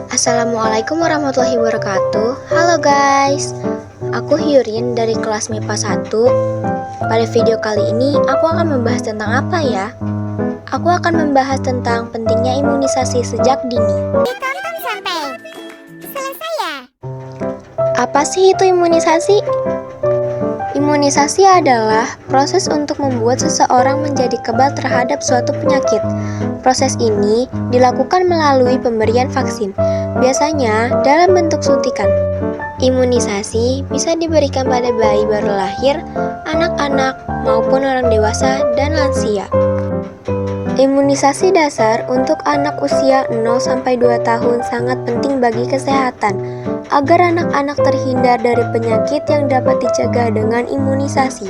Assalamualaikum warahmatullahi wabarakatuh. Halo guys, aku Hyurin dari kelas MIPA 1. Pada video kali ini aku akan membahas tentang apa ya? Aku akan membahas tentang pentingnya imunisasi sejak dini. Ditonton sampai selesai ya. Apa sih itu imunisasi? Imunisasi adalah proses untuk membuat seseorang menjadi kebal terhadap suatu penyakit. Proses ini dilakukan melalui pemberian vaksin, biasanya dalam bentuk suntikan. Imunisasi bisa diberikan pada bayi baru lahir, anak-anak, maupun orang dewasa dan lansia. Imunisasi dasar untuk anak usia 0-2 tahun sangat penting bagi kesehatan, agar anak-anak terhindar dari penyakit yang dapat dicegah dengan imunisasi.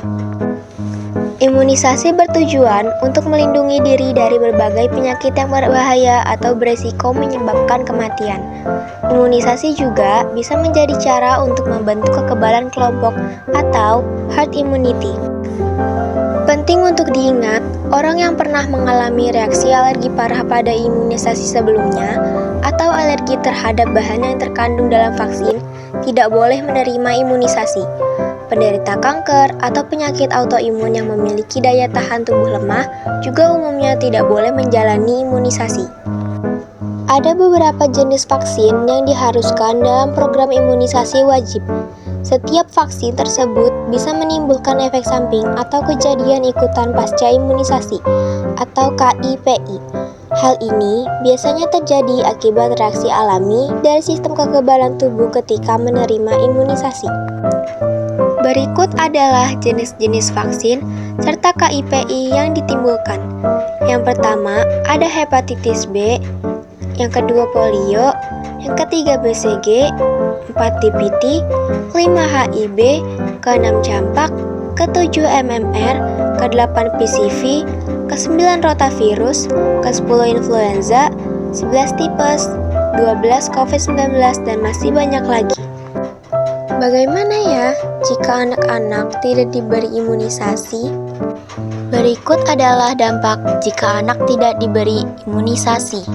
Imunisasi bertujuan untuk melindungi diri dari berbagai penyakit yang berbahaya atau beresiko menyebabkan kematian. Imunisasi juga bisa menjadi cara untuk membentuk kekebalan kelompok atau herd immunity. Penting untuk diingat, orang yang pernah mengalami reaksi alergi parah pada imunisasi sebelumnya atau alergi terhadap bahan yang terkandung dalam vaksin tidak boleh menerima imunisasi. Penderita kanker atau penyakit autoimun yang memiliki daya tahan tubuh lemah juga umumnya tidak boleh menjalani imunisasi. Ada beberapa jenis vaksin yang diharuskan dalam program imunisasi wajib. Setiap vaksin tersebut bisa menimbulkan efek samping atau kejadian ikutan pasca imunisasi atau KIPI. Hal ini biasanya terjadi akibat reaksi alami dari sistem kekebalan tubuh ketika menerima imunisasi. Berikut adalah jenis-jenis vaksin serta KIPI yang ditimbulkan. Yang pertama ada hepatitis B, yang kedua polio, yang ketiga BCG, 4 DPT, 5 HIV, ke-6 campak, ke-7 MMR, ke-8 PCV, ke-9 rotavirus, ke-10 influenza, 11 tipes, 12 COVID-19, dan masih banyak lagi. Bagaimana ya jika anak-anak tidak diberi imunisasi? Berikut adalah dampak jika anak tidak diberi imunisasi.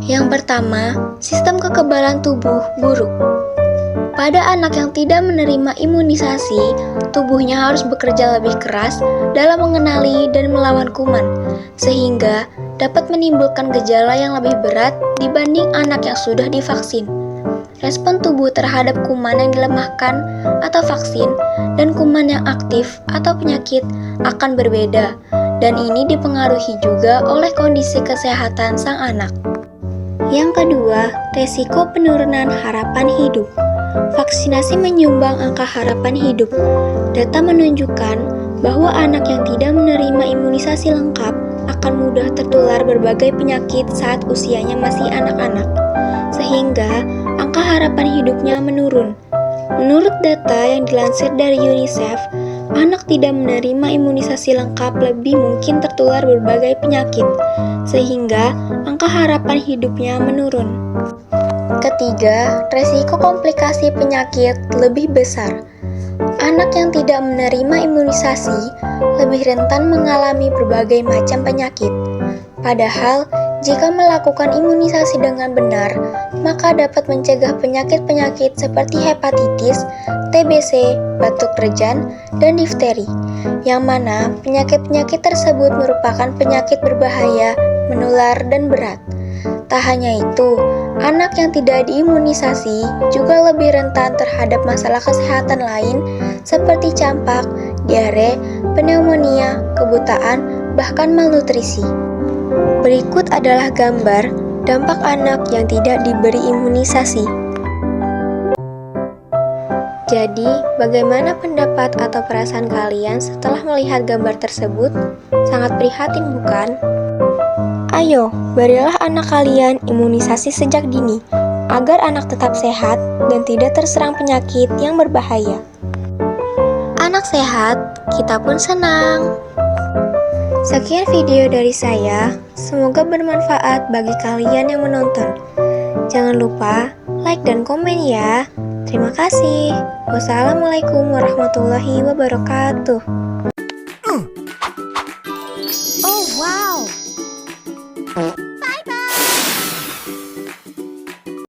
Yang pertama, sistem kekebalan tubuh buruk. Pada anak yang tidak menerima imunisasi, tubuhnya harus bekerja lebih keras dalam mengenali dan melawan kuman, sehingga dapat menimbulkan gejala yang lebih berat dibanding anak yang sudah divaksin. Respon tubuh terhadap kuman yang dilemahkan atau vaksin dan kuman yang aktif atau penyakit akan berbeda, dan ini dipengaruhi juga oleh kondisi kesehatan sang anak. Yang kedua, resiko penurunan harapan hidup. Vaksinasi menyumbang angka harapan hidup. Data menunjukkan bahwa anak yang tidak menerima imunisasi lengkap akan mudah tertular berbagai penyakit saat usianya masih anak-anak, sehingga angka harapan hidupnya menurun. Menurut data yang dilansir dari UNICEF, anak tidak menerima imunisasi lengkap lebih mungkin tertular berbagai penyakit, sehingga angka harapan hidupnya menurun. Ketiga, resiko komplikasi penyakit lebih besar. Anak yang tidak menerima imunisasi lebih rentan mengalami berbagai macam penyakit. Padahal, jika melakukan imunisasi dengan benar, maka dapat mencegah penyakit-penyakit seperti hepatitis, TBC, batuk rejan, dan difteri, yang mana penyakit-penyakit tersebut merupakan penyakit berbahaya, menular, dan berat. Tak hanya itu, anak yang tidak diimunisasi juga lebih rentan terhadap masalah kesehatan lain seperti campak, diare, pneumonia, kebutaan, bahkan malnutrisi. Berikut adalah gambar dampak anak yang tidak diberi imunisasi. Jadi, bagaimana pendapat atau perasaan kalian setelah melihat gambar tersebut? Sangat prihatin, bukan? Ayo, berilah anak kalian imunisasi sejak dini, agar anak tetap sehat dan tidak terserang penyakit yang berbahaya. Anak sehat, kita pun senang. Sekian video dari saya, semoga bermanfaat bagi kalian yang menonton. Jangan lupa like dan komen ya. Terima kasih. Wassalamualaikum warahmatullahi wabarakatuh. Oh wow.